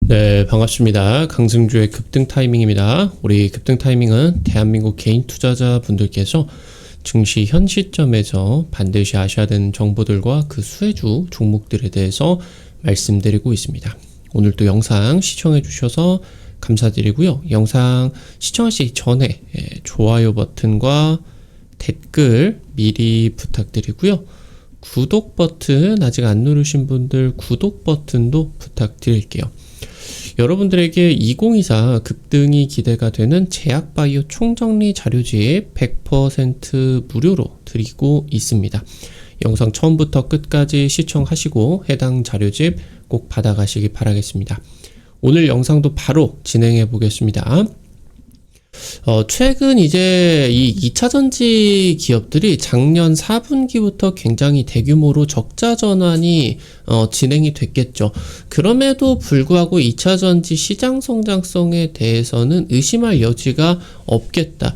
네, 반갑습니다. 강승주의 급등 타이밍입니다. 우리 급등 타이밍은 대한민국 개인 투자자분들께서 증시 현 시점에서 반드시 아셔야 되는 정보들과 그 수혜주 종목들에 대해서 말씀드리고 있습니다. 오늘도 영상 시청해 주셔서 감사드리고요. 영상 시청하시기 전에 좋아요 버튼과 댓글 미리 부탁드리고요. 구독 버튼 아직 안 누르신 분들 구독 버튼도 부탁드릴게요. 여러분들에게 2024 급등이 기대가 되는 제약바이오 총정리 자료집 100% 무료로 드리고 있습니다. 영상 처음부터 끝까지 시청하시고 해당 자료집 꼭 받아가시기 바라겠습니다. 오늘 영상도 바로 진행해 보겠습니다. 최근 이제 이 2차전지 기업들이 작년 4분기부터 굉장히 대규모로 적자 전환이 진행이 됐겠죠. 그럼에도 불구하고 2차전지 시장 성장성에 대해서는 의심할 여지가 없겠다.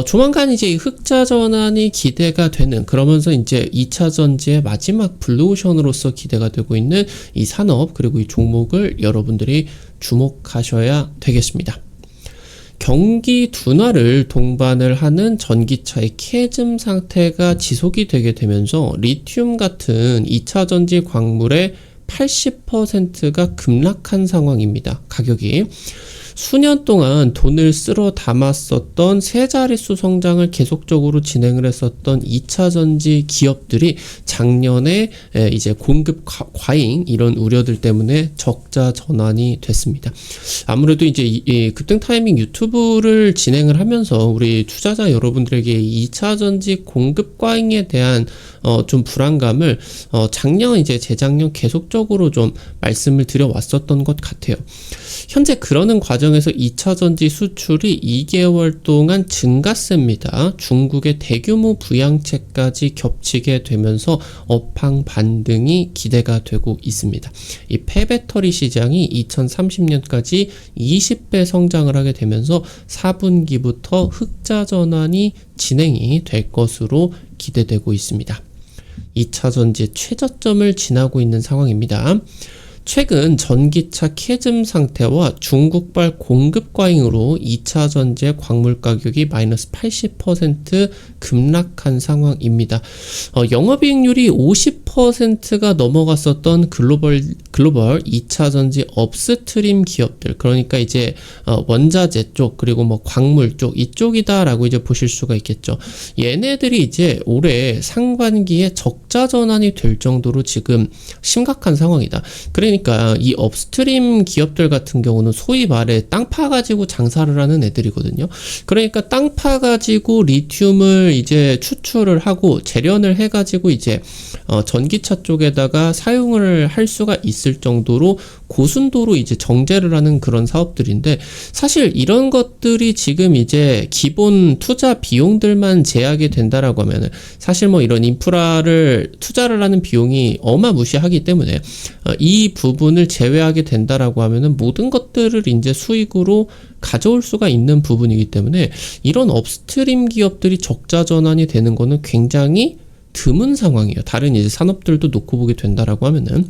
조만간 이제 이 흑자 전환이 기대가 되는, 그러면서 이제 2차전지의 마지막 블루오션으로서 기대가 되고 있는 이 산업, 그리고 이 종목을 여러분들이 주목하셔야 되겠습니다. 경기 둔화를 동반을 하는 전기차의 캐즘 상태가 지속이 되게 되면서 리튬 같은 2차전지 광물의 80%가 급락한 상황입니다. 가격이 수년 동안 돈을 쓸어 담았었던 세 자릿수 성장을 계속적으로 진행을 했었던 2차전지 기업들이 작년에 이제 공급 과잉 이런 우려들 때문에 적자 전환이 됐습니다. 아무래도 이제 이 급등 타이밍 유튜브를 진행을 하면서 우리 투자자 여러분들에게 2차전지 공급 과잉에 대한 좀 불안감을 작년 이제 재작년 계속적으로 좀 말씀을 드려왔었던 것 같아요. 현재 그러는 과정에서 2차전지 수출이 2개월 동안 증가세입니다. 중국의 대규모 부양책까지 겹치게 되면서 업황 반등이 기대가 되고 있습니다. 이 폐배터리 시장이 2030년까지 20배 성장을 하게 되면서 4분기부터 흑자 전환이 진행이 될 것으로 기대되고 있습니다. 2차전지 최저점을 지나고 있는 상황입니다. 최근 전기차 캐즘 상태와 중국발 공급 과잉으로 2차전지의 광물 가격이 마이너스 80% 급락한 상황입니다. 영업이익률이 50%가 넘어갔었던 글로벌 2차전지 업스트림 기업들, 그러니까 이제 원자재 쪽 그리고 뭐 광물 쪽 이쪽이다라고 이제 보실 수가 있겠죠. 얘네들이 이제 올해 상반기에 적자 전환이 될 정도로 지금 심각한 상황이다. 그러니까 이 업스트림 기업들 같은 경우는 소위 말해 땅 파가지고 장사를 하는 애들이거든요. 그러니까 땅 파가지고 리튬을 이제 추출을 하고 재련을 해가지고 이제 전기차 쪽에다가 사용을 할 수가 있을 정도로 고순도로 이제 정제를 하는 그런 사업들인데, 사실 이런 것들이 지금 이제 기본 투자 비용들만 제약이 된다라고 하면은 사실 뭐 이런 인프라를 투자를 하는 비용이 어마무시하기 때문에 이 부분을 제외하게 된다라고 하면은 모든 것들을 이제 수익으로 가져올 수가 있는 부분이기 때문에 이런 업스트림 기업들이 적자 전환이 되는 거는 굉장히 드문 상황이에요. 다른 이제 산업들도 놓고 보게 된다라고 하면은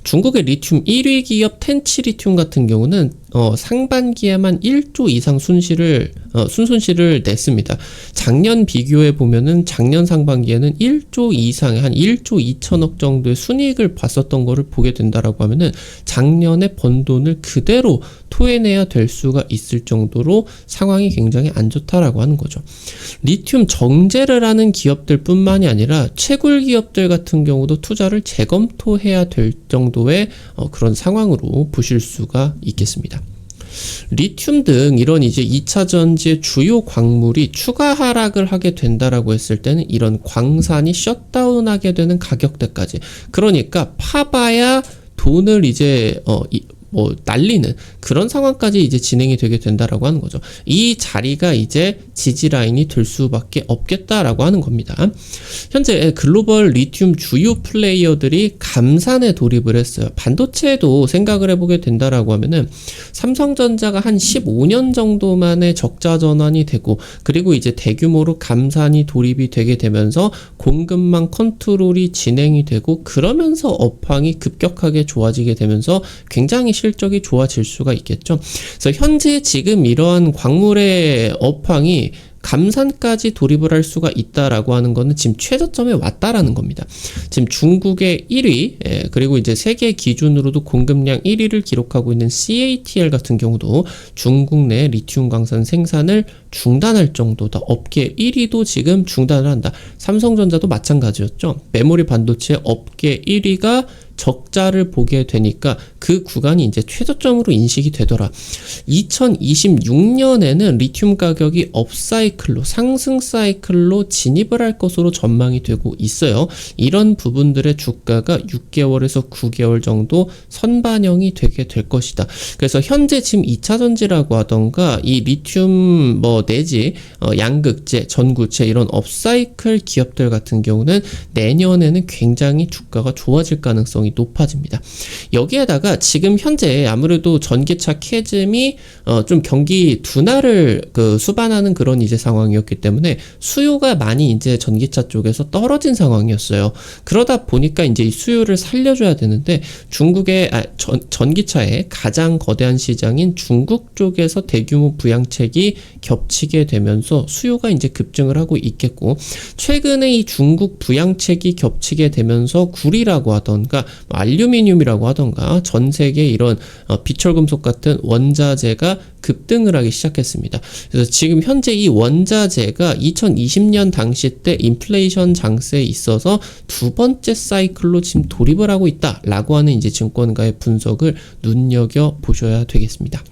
중국의 리튬 1위 기업 텐치리튬 같은 경우는 상반기에만 1조 이상 순손실을 냈습니다. 작년 비교해 보면은 작년 상반기에는 1조 이상의 한 1조 2천억 정도의 순이익을 봤었던 거를 보게 된다라고 하면은 작년에 번 돈을 그대로 토해내야 될 수가 있을 정도로 상황이 굉장히 안 좋다라고 하는 거죠. 리튬 정제를 하는 기업들 뿐만이 아니라 채굴 기업들 같은 경우도 투자를 재검토해야 될 정도의 그런 상황으로 보실 수가 있겠습니다. 리튬 등 이런 이제 2차전지의 주요 광물이 추가 하락을 하게 된다라고 했을 때는 이런 광산이 셧다운하게 되는 가격대까지, 그러니까 파봐야 돈을 이제 날리는 그런 상황까지 이제 진행이 되게 된다라고 하는 거죠. 이 자리가 이제 지지라인이 될 수밖에 없겠다라고 하는 겁니다. 현재 글로벌 리튬 주요 플레이어들이 감산에 돌입을 했어요. 반도체도 생각을 해보게 된다라고 하면은 삼성전자가 한 15년 정도 만에 적자 전환이 되고, 그리고 이제 대규모로 감산이 돌입이 되게 되면서 공급망 컨트롤이 진행이 되고, 그러면서 업황이 급격하게 좋아지게 되면서 굉장히 실적이 좋아질 수가 있겠죠. 그래서 현재 지금 이러한 광물의 업황이 감산까지 돌입을 할 수가 있다라고 하는 거는 지금 최저점에 왔다라는 겁니다. 지금 중국의 1위, 그리고 이제 세계 기준으로도 공급량 1위를 기록하고 있는 CATL 같은 경우도 중국 내 리튬 광산 생산을 중단할 정도다. 업계 1위도 지금 중단을 한다. 삼성전자도 마찬가지였죠. 메모리 반도체 업계 1위가 적자를 보게 되니까 그 구간이 이제 최저점으로 인식이 되더라. 2026년에는 리튬 가격이 업사이클로, 상승 사이클로 진입을 할 것으로 전망이 되고 있어요. 이런 부분들의 주가가 6개월에서 9개월 정도 선반영이 되게 될 것이다. 그래서 현재 지금 2차 전지라고 하던가 이 리튬 내지 양극재, 전구체 이런 업사이클 기업들 같은 경우는 내년에는 굉장히 주가가 좋아질 가능성이 높아집니다. 여기에다가 지금 현재 아무래도 전기차 캐즘이 좀 경기 둔화를 수반하는 그런 이제 상황이었기 때문에 수요가 많이 이제 전기차 쪽에서 떨어진 상황이었어요. 그러다 보니까 이제 이 수요를 살려줘야 되는데 중국의 전기차의 가장 거대한 시장인 중국 쪽에서 대규모 부양책이 겹치게 되면서 수요가 이제 급증을 하고 있겠고, 최근에 이 중국 부양책이 겹치게 되면서 구리라고 하던가 알루미늄이라고 하던가 전 세계 이런 비철금속 같은 원자재가 급등을 하기 시작했습니다. 그래서 지금 현재 이 원자재가 2020년 당시 때 인플레이션 장세에 있어서 두 번째 사이클로 지금 돌입을 하고 있다라고 하는 이제 증권가의 분석을 눈여겨 보셔야 되겠습니다.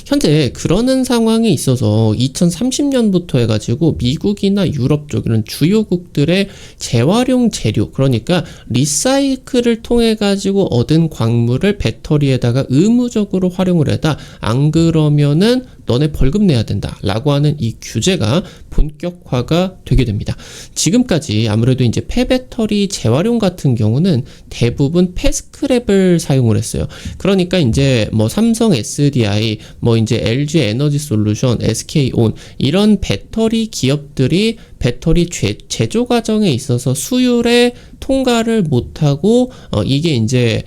현재 그러는 상황에 있어서 2030년부터 해가지고 미국이나 유럽 쪽 이런 주요국들의 재활용 재료, 그러니까 리사이클을 통해 가지고 얻은 광물을 배터리에다가 의무적으로 활용을 해다, 안 그러면은 너네 벌금 내야 된다 라고 하는 이 규제가 본격화가 되게 됩니다. 지금까지 아무래도 이제 폐배터리 재활용 같은 경우는 대부분 폐스크랩을 사용을 했어요. 그러니까 이제 삼성 SDI, 이제 LG 에너지 솔루션, SK온 이런 배터리 기업들이 배터리 제조 과정에 있어서 수율에 통과를 못하고 이게 이제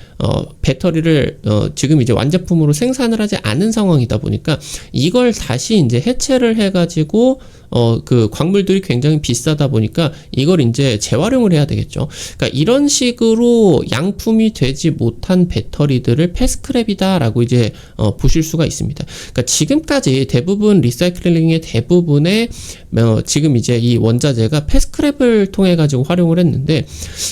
배터리를 지금 이제 완제품으로 생산을 하지 않은 상황이다 보니까 이걸 다시 이제 해체를 해가지고 그 광물들이 굉장히 비싸다 보니까 이걸 이제 재활용을 해야 되겠죠. 그러니까 이런 식으로 양품이 되지 못한 배터리들을 폐스크랩이다라고 이제 보실 수가 있습니다. 그러니까 지금까지 대부분 리사이클링의 대부분의 지금 이제 이 원자재가 폐스크랩을 통해 가지고 활용을 했는데,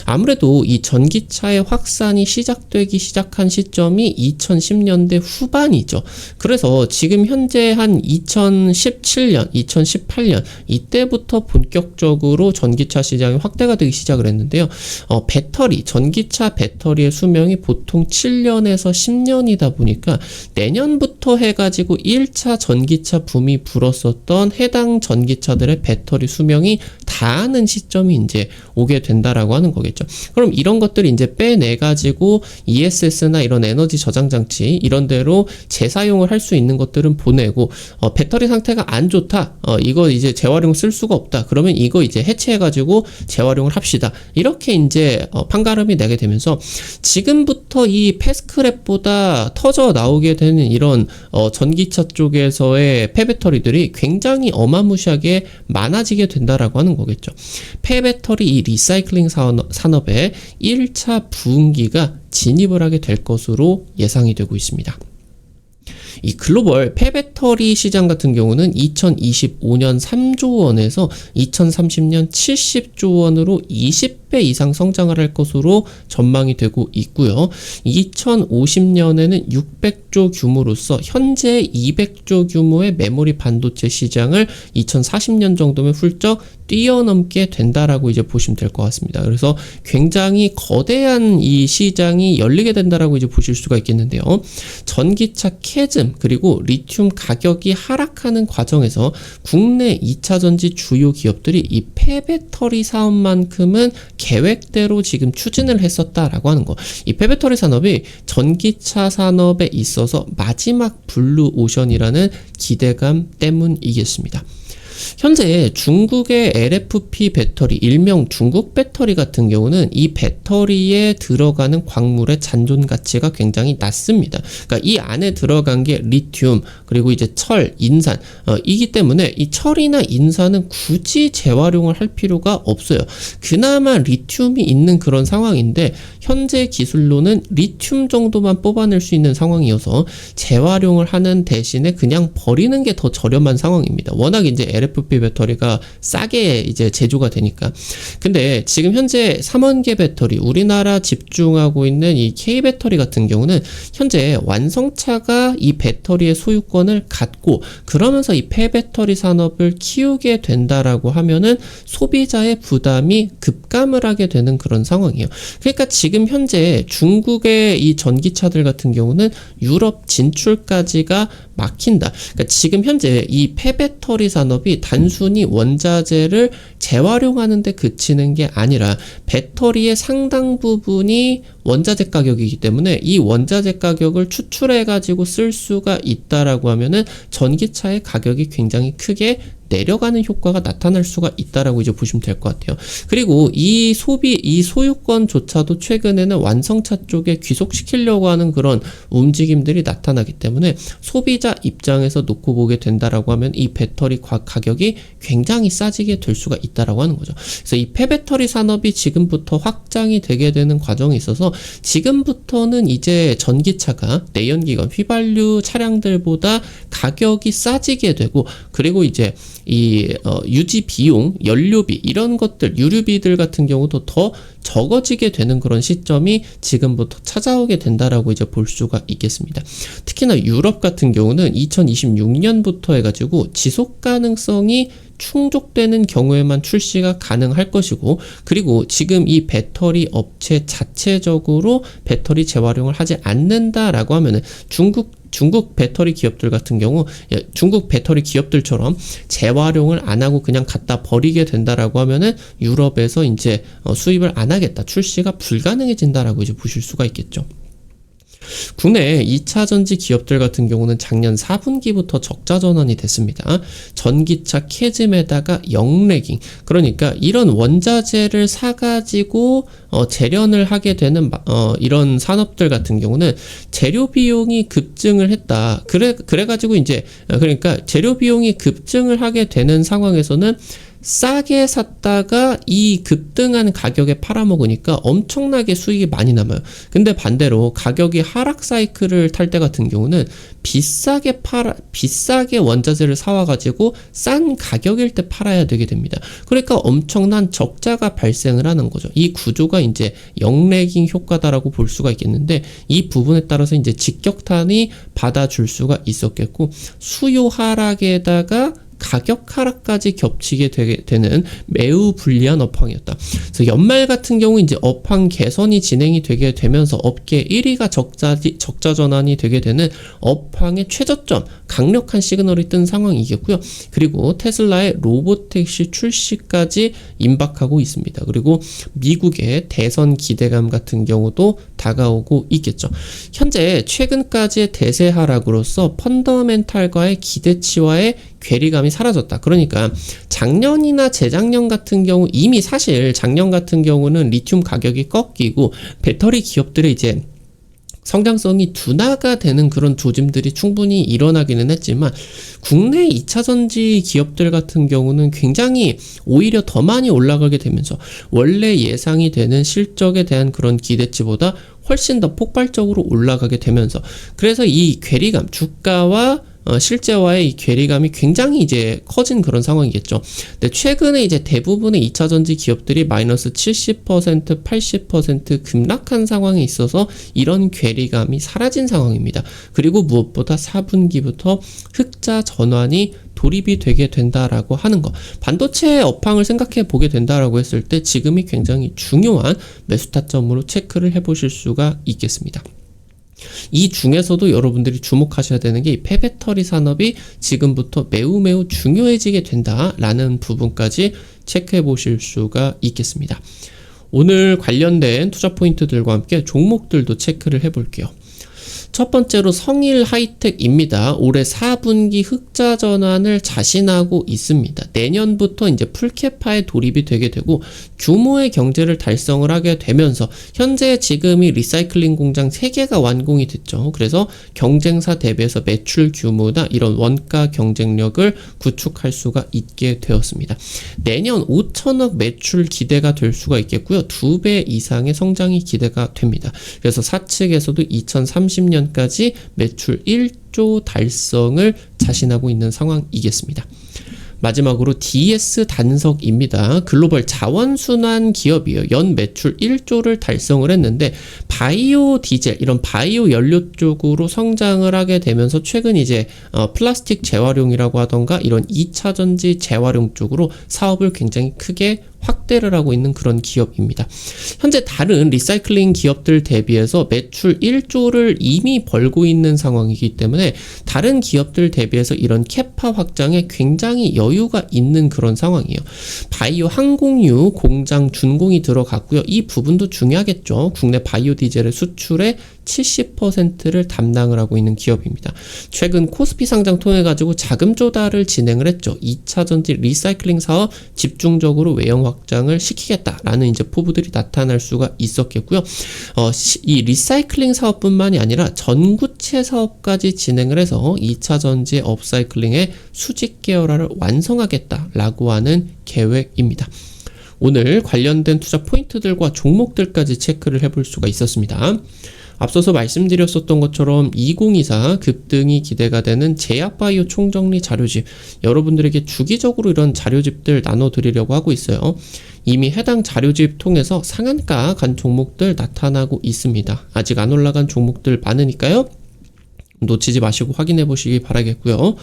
아무래도 이 전기차의 확산이 시작한 시점이 2010년대 후반이죠. 그래서 지금 현재 한 2017년, 2018년 이때부터 본격적으로 전기차 시장이 확대가 되기 시작을 했는데요. 전기차 배터리의 수명이 보통 7년에서 10년이다 보니까 내년부터 해가지고 1차 전기차 붐이 불었었던 해당 전기차들의 배터리 수명이 다하는 시점이 이제 오게 된다라고 하는 거겠죠. 그럼 이런 것들이 이제 빼내가지고 ESS나 이런 에너지 저장 장치 이런 데로 재사용을 할 수 있는 것들은 보내고, 배터리 상태가 안 좋다, 이거 이제 재활용 쓸 수가 없다, 그러면 이거 이제 해체해가지고 재활용을 합시다, 이렇게 이제 판가름이 나게 되면서 지금부터 이 폐스크랩보다 터져 나오게 되는 이런 전기차 쪽에서의 폐배터리들이 굉장히 어마무시하게 많아지게 된다라고 하는 거겠죠. 폐배터리 이 리사이클링 산업에 1차 부흥기가 진입을 하게 될 것으로 예상이 되고 있습니다. 이 글로벌 폐배터리 시장 같은 경우는 2025년 3조 원에서 2030년 70조 원으로 20배 이상 성장을 할 것으로 전망이 되고 있고요. 2050년에는 600조 규모로서 현재 200조 규모의 메모리 반도체 시장을 2040년 정도면 훌쩍 뛰어넘게 된다라고 이제 보시면 될 것 같습니다. 그래서 굉장히 거대한 이 시장이 열리게 된다라고 이제 보실 수가 있겠는데요. 전기차 캐즘 그리고 리튬 가격이 하락하는 과정에서 국내 2차 전지 주요 기업들이 이 폐배터리 사업만큼은 계획대로 지금 추진을 했었다라고 하는 거. 이 폐배터리 산업이 전기차 산업에 있어서 마지막 블루 오션이라는 기대감 때문이겠습니다. 현재 중국의 LFP 배터리, 일명 중국 배터리 같은 경우는 이 배터리에 들어가는 광물의 잔존 가치가 굉장히 낮습니다. 그러니까 이 안에 들어간 게 리튬, 그리고 이제 철, 인산, 이기 때문에 이 철이나 인산은 굳이 재활용을 할 필요가 없어요. 그나마 리튬이 있는 그런 상황인데 현재 기술로는 리튬 정도만 뽑아낼 수 있는 상황이어서 재활용을 하는 대신에 그냥 버리는 게 더 저렴한 상황입니다. 워낙 이제 LFP 배터리가 싸게 이제 제조가 되니까. 근데 지금 현재 3원계 배터리, 우리나라 집중하고 있는 이 K 배터리 같은 경우는 현재 완성차가 이 배터리의 소유권을 갖고 그러면서 이 폐배터리 산업을 키우게 된다라고 하면은 소비자의 부담이 급감을 하게 되는 그런 상황이에요. 그러니까 지금 현재 중국의 이 전기차들 같은 경우는 유럽 진출까지가 막힌다. 그러니까 지금 현재 이 폐배터리 산업이 단순히 원자재를 재활용하는 데 그치는 게 아니라 배터리의 상당 부분이 원자재 가격이기 때문에 이 원자재 가격을 추출해 가지고 쓸 수가 있다라고 하면은 전기차의 가격이 굉장히 크게 내려가는 효과가 나타날 수가 있다라고 이제 보시면 될 것 같아요. 그리고 이 소유권조차도 최근에는 완성차 쪽에 귀속시키려고 하는 그런 움직임들이 나타나기 때문에 소비자 입장에서 놓고 보게 된다라고 하면 이 배터리 가격이 굉장히 싸지게 될 수가 있다라고 하는 거죠. 그래서 이 폐배터리 산업이 지금부터 확장이 되게 되는 과정에 있어서 지금부터는 이제 전기차가 내연기관 휘발유 차량들보다 가격이 싸지게 되고 그리고 이제 이 유지 비용, 연료비 이런 것들, 유류비들 같은 경우도 더 적어지게 되는 그런 시점이 지금부터 찾아오게 된다라고 이제 볼 수가 있겠습니다. 특히나 유럽 같은 경우는 2026년부터 해가지고 지속 가능성이 충족되는 경우에만 출시가 가능할 것이고 그리고 지금 이 배터리 업체 자체적으로 배터리 재활용을 하지 않는다라고 하면은 중국 배터리 기업들 같은 경우 중국 배터리 기업들처럼 재활용을 안 하고 그냥 갖다 버리게 된다라고 하면은 유럽에서 이제 수입을 안 하겠다, 출시가 불가능해진다라고 이제 보실 수가 있겠죠. 국내 2차전지 기업들 같은 경우는 작년 4분기부터 적자 전환이 됐습니다. 전기차 캐즘에다가 영래깅, 그러니까 이런 원자재를 사가지고 재련을 하게 되는 이런 산업들 같은 경우는 재료 비용이 급증을 했다. 그래가지고 이제 그러니까 재료 비용이 급증을 하게 되는 상황에서는 싸게 샀다가 이 급등한 가격에 팔아먹으니까 엄청나게 수익이 많이 남아요. 근데 반대로 가격이 하락 사이클을 탈 때 같은 경우는 비싸게 원자재를 사와가지고 싼 가격일 때 팔아야 되게 됩니다. 그러니까 엄청난 적자가 발생을 하는 거죠. 이 구조가 이제 영래깅 효과다라고 볼 수가 있겠는데 이 부분에 따라서 이제 직격탄이 받아줄 수가 있었겠고 수요 하락에다가 가격 하락까지 겹치게 되는 매우 불리한 업황이었다. 그래서 연말 같은 경우 이제 업황 개선이 진행이 되게 되면서 업계 1위가 적자 전환이 되게 되는 업황의 최저점, 강력한 시그널이 뜬 상황이겠고요. 그리고 테슬라의 로보택시 출시까지 임박하고 있습니다. 그리고 미국의 대선 기대감 같은 경우도 다가오고 있겠죠. 현재 최근까지의 대세 하락으로서 펀더멘탈과의 기대치와의 괴리감이 사라졌다. 그러니까 작년이나 재작년 같은 경우 이미 사실 작년 같은 경우는 리튬 가격이 꺾이고 배터리 기업들의 이제 성장성이 둔화가 되는 그런 조짐들이 충분히 일어나기는 했지만 국내 2차전지 기업들 같은 경우는 굉장히 오히려 더 많이 올라가게 되면서 원래 예상이 되는 실적에 대한 그런 기대치보다 훨씬 더 폭발적으로 올라가게 되면서 그래서 이 괴리감, 주가와 실제와의 이 괴리감이 굉장히 이제 커진 그런 상황이겠죠. 근데 최근에 이제 대부분의 2차전지 기업들이 마이너스 70%, 80% 급락한 상황에 있어서 이런 괴리감이 사라진 상황입니다. 그리고 무엇보다 4분기부터 흑자 전환이 돌입이 되게 된다라고 하는 거. 반도체 업황을 생각해 보게 된다라고 했을 때 지금이 굉장히 중요한 매수 타점으로 체크를 해보실 수가 있겠습니다. 이 중에서도 여러분들이 주목하셔야 되는 게 이 폐배터리 산업이 지금부터 매우 중요해지게 된다라는 부분까지 체크해 보실 수가 있겠습니다. 오늘 관련된 투자 포인트들과 함께 종목들도 체크를 해 볼게요. 첫 번째로 성일 하이텍입니다. 올해 4분기 흑자 전환을 자신하고 있습니다. 내년부터 이제 풀캐파에 돌입이 되게 되고 규모의 경제를 달성을 하게 되면서 현재 지금이 리사이클링 공장 3개가 완공이 됐죠. 그래서 경쟁사 대비해서 매출 규모나 이런 원가 경쟁력을 구축할 수가 있게 되었습니다. 내년 5천억 매출 기대가 될 수가 있겠고요. 2배 이상의 성장이 기대가 됩니다. 그래서 사측에서도 2030년까지 매출 1조 달성을 자신하고 있는 상황이겠습니다. 마지막으로 DS 단석입니다. 글로벌 자원순환 기업이에요. 연 매출 1조를 달성을 했는데 바이오 디젤 이런 바이오 연료 쪽으로 성장을 하게 되면서 최근 이제 플라스틱 재활용이라고 하던가 이런 2차 전지 재활용 쪽으로 사업을 굉장히 크게 확대를 하고 있는 그런 기업입니다. 현재 다른 리사이클링 기업들 대비해서 매출 1조를 이미 벌고 있는 상황이기 때문에 다른 기업들 대비해서 이런 캐파 확장에 굉장히 여유가 있는 그런 상황이에요. 바이오 항공유 공장 준공이 들어갔고요. 이 부분도 중요하겠죠. 국내 바이오 디젤의 수출에 70%를 담당을 하고 있는 기업입니다. 최근 코스피 상장 통해 가지고 자금 조달을 진행을 했죠. 2차 전지 리사이클링 사업 집중적으로 외형 확장을 시키겠다라는 이제 포부들이 나타날 수가 있었겠고요. 이 리사이클링 사업뿐만이 아니라 전구체 사업까지 진행을 해서 2차 전지 업사이클링의 수직 계열화를 완성하겠다라고 하는 계획입니다. 오늘 관련된 투자 포인트들과 종목들까지 체크를 해볼 수가 있었습니다. 앞서서 말씀드렸었던 것처럼 2024 급등이 기대가 되는 제약바이오 총정리 자료집, 여러분들에게 주기적으로 이런 자료집들 나눠드리려고 하고 있어요. 이미 해당 자료집 통해서 상한가 간 종목들 나타나고 있습니다. 아직 안 올라간 종목들 많으니까요. 놓치지 마시고 확인해 보시기 바라겠고요.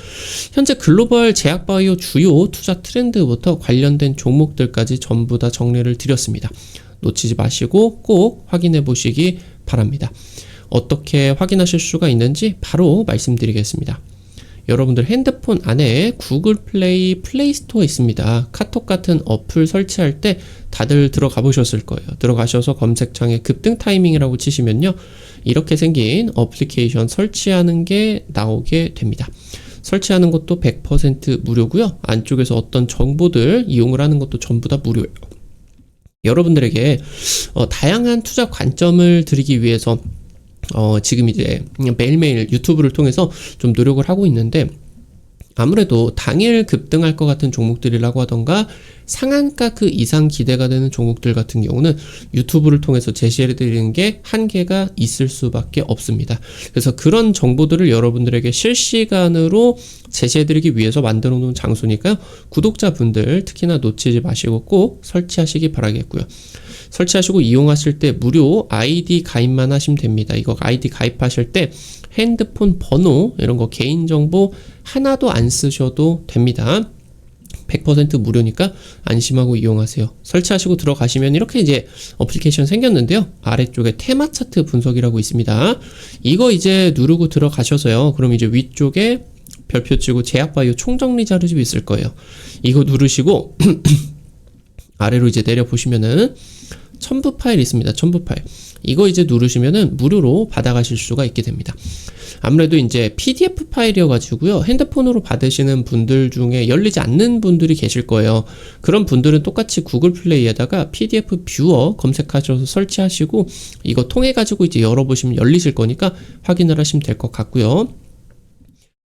현재 글로벌 제약바이오 주요 투자 트렌드부터 관련된 종목들까지 전부 다 정리를 드렸습니다. 놓치지 마시고 꼭 확인해 보시기 바랍니다. 어떻게 확인하실 수가 있는지 바로 말씀드리겠습니다. 여러분들 핸드폰 안에 구글 플레이, 플레이스토어 있습니다. 카톡 같은 어플 설치할 때 다들 들어가 보셨을 거예요. 들어가셔서 검색창에 급등 타이밍이라고 치시면요. 이렇게 생긴 어플리케이션 설치하는 게 나오게 됩니다. 설치하는 것도 100% 무료고요. 안쪽에서 어떤 정보들 이용을 하는 것도 전부 다 무료예요. 여러분들에게 다양한 투자 관점을 드리기 위해서 지금 이제 매일매일 유튜브를 통해서 좀 노력을 하고 있는데 아무래도 당일 급등할 것 같은 종목들이라고 하던가 상한가 그 이상 기대가 되는 종목들 같은 경우는 유튜브를 통해서 제시해 드리는 게 한계가 있을 수밖에 없습니다. 그래서 그런 정보들을 여러분들에게 실시간으로 제시해 드리기 위해서 만들어 놓은 장소니까요. 구독자분들 특히나 놓치지 마시고 꼭 설치하시기 바라겠고요. 설치하시고 이용하실 때 무료 아이디 가입만 하시면 됩니다. 이거 아이디 가입하실 때 핸드폰 번호 이런 거 개인정보 하나도 안 쓰셔도 됩니다. 100% 무료니까 안심하고 이용하세요. 설치하시고 들어가시면 이렇게 이제 어플리케이션 생겼는데요. 아래쪽에 테마 차트 분석이라고 있습니다. 이거 이제 누르고 들어가셔서요. 그럼 이제 위쪽에 별표 치고 제약바이오 총정리 자료집이 있을 거예요. 이거 누르시고 아래로 이제 내려 보시면은 첨부 파일 있습니다. 첨부 파일. 이거 이제 누르시면은 무료로 받아가실 수가 있게 됩니다. 아무래도 이제 PDF 파일이어가지고요. 핸드폰으로 받으시는 분들 중에 열리지 않는 분들이 계실 거예요. 그런 분들은 똑같이 구글 플레이에다가 PDF 뷰어 검색하셔서 설치하시고 이거 통해가지고 이제 열어보시면 열리실 거니까 확인을 하시면 될 것 같고요.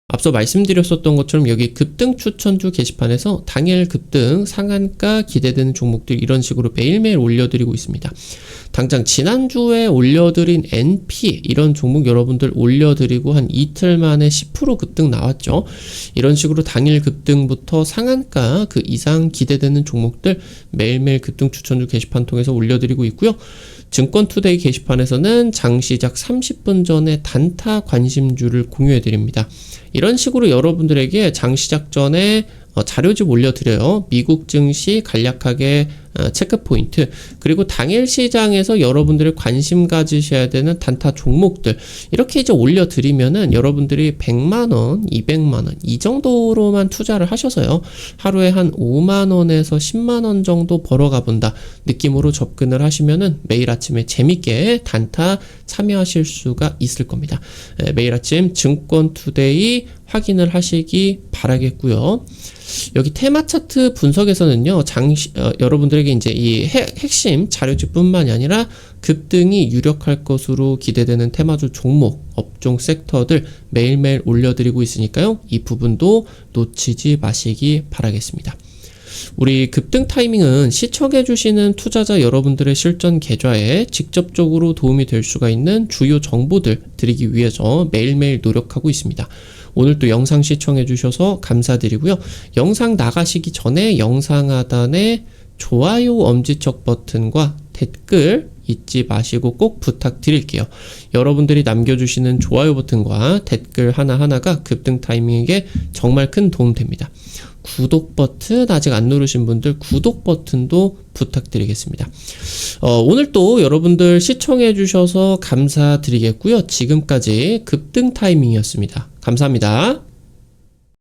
앞서 말씀드렸었던 것처럼 여기 급등 추천주 게시판에서 당일 급등 상한가 기대되는 종목들 이런 식으로 매일매일 올려드리고 있습니다. 당장 지난주에 올려드린 NP 이런 종목 여러분들 올려드리고 한 이틀 만에 10% 급등 나왔죠. 이런 식으로 당일 급등부터 상한가 그 이상 기대되는 종목들 매일매일 급등 추천주 게시판 통해서 올려드리고 있고요. 증권투데이 게시판에서는 장시작 30분 전에 단타 관심주를 공유해드립니다. 이런 식으로 여러분들에게 장시작 전에 자료집 올려드려요. 미국 증시 간략하게 체크 포인트, 그리고 당일 시장에서 여러분들이 관심 가지셔야 되는 단타 종목들, 이렇게 이제 올려드리면은 여러분들이 100만원, 200만원 이 정도로만 투자를 하셔서요, 하루에 한 5만원에서 10만원 정도 벌어가 본다 느낌으로 접근을 하시면은 매일 아침에 재밌게 단타 참여하실 수가 있을 겁니다. 매일 아침 증권투데이 확인을 하시기 바라겠고요. 여기 테마 차트 분석에서는요, 여러분들에게 이제 이 핵심 자료집뿐만이 아니라 급등이 유력할 것으로 기대되는 테마주 종목, 업종 섹터들 매일매일 올려드리고 있으니까요, 이 부분도 놓치지 마시기 바라겠습니다. 우리 급등 타이밍은 시청해주시는 투자자 여러분들의 실전 계좌에 직접적으로 도움이 될 수가 있는 주요 정보들 드리기 위해서 매일매일 노력하고 있습니다. 오늘 또 영상 시청해주셔서 감사드리고요. 영상 나가시기 전에 영상 하단에 좋아요 엄지척 버튼과 댓글 잊지 마시고 꼭 부탁드릴게요. 여러분들이 남겨주시는 좋아요 버튼과 댓글 하나하나가 급등 타이밍에게 정말 큰 도움 됩니다. 구독 버튼 아직 안 누르신 분들 구독 버튼도 부탁드리겠습니다. 오늘 또 여러분들 시청해 주셔서 감사드리겠고요. 지금까지 급등 타이밍이었습니다. 감사합니다.